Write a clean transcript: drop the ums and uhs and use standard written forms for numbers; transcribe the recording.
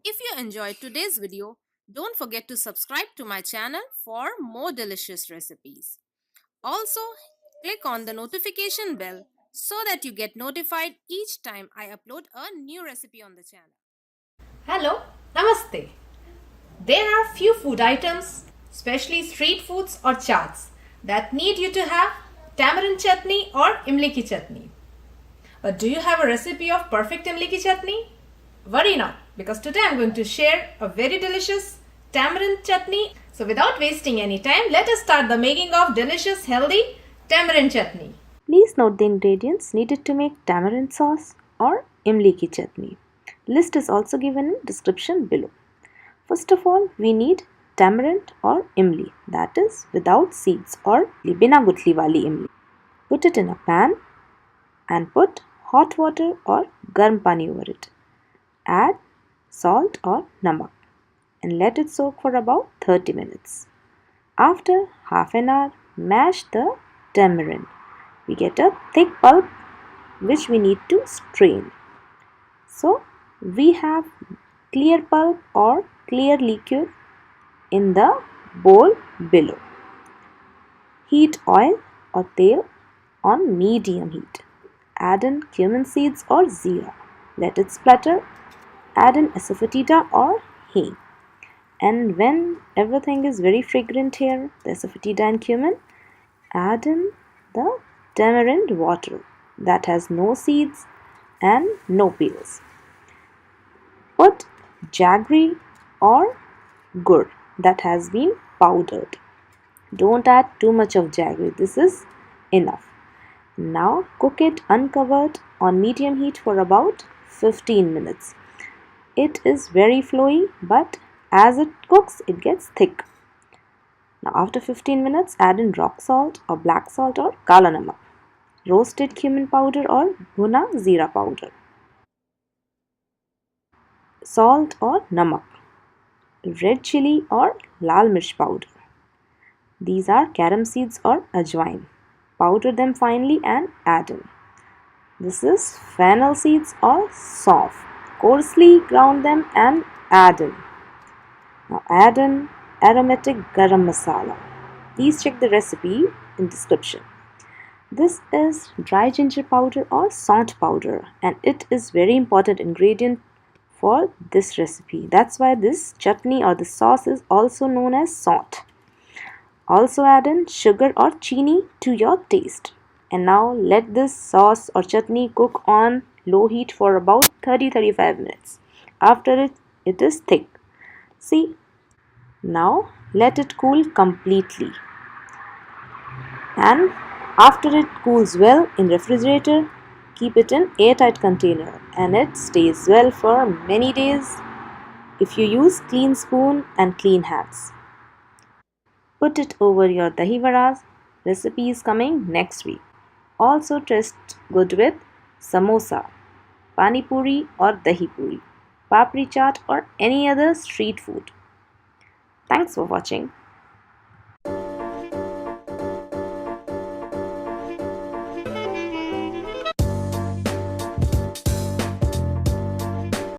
If you enjoyed today's video, don't forget to subscribe to my channel for more delicious recipes. Also, click on the notification bell so that you get notified each time I upload a new recipe on the channel. Hello, Namaste. There are few food items, especially street foods or chaats, that need you to have tamarind chutney or imli ki chutney. But do you have a recipe of perfect imli ki chutney? Worry not, because today I am going to share a very delicious tamarind chutney. So without wasting any time, let us start the making of delicious healthy tamarind chutney. Please note the ingredients needed to make tamarind sauce or imli ki chutney. List is also given in description below. First of all, we need tamarind or imli, that is without seeds or bina gutli wali imli. Put it in a pan and put hot water or garm pani over it. Add salt or namak and let it soak for about 30 minutes. After half an hour, mash the tamarind. We get a thick pulp which we need to strain. So we have clear pulp or clear liquid in the bowl below. Heat oil or tel on medium heat. Add in cumin seeds or zira. Let it splutter. Add in asafetida or hing. And when everything is very fragrant here, the asafetida and cumin, add in the tamarind water that has no seeds and no peels. Put jaggery or gur that has been powdered. Don't add too much of jaggery, this is enough. Now cook it uncovered on medium heat for about 15 minutes. It is very flowy, but as it cooks, it gets thick. Now after 15 minutes, add in rock salt or black salt or kala namak, roasted cumin powder or bhuna zira powder, salt or namak, red chili or lal mirch powder. These are carom seeds or ajwain. Powder them finely and add in. This is fennel seeds or sauf. Coarsely ground them and add in. Now add in aromatic garam masala. Please check the recipe in description. This is dry ginger powder or sant powder, and it is very important ingredient for this recipe. That's why this chutney or the sauce is also known as sant. Also add in sugar or chini to your taste. And now let this sauce or chutney cook on low heat for about 30-35 minutes. After it is thick. See, now let it cool completely. And after it cools well in refrigerator, keep it in airtight container and it stays well for many days if you use clean spoon and clean hands. Put it over your dahi vadas. Recipe is coming next week. Also taste good with samosa, pani puri or dahi puri, papri chaat or any other street food. Thanks for watching.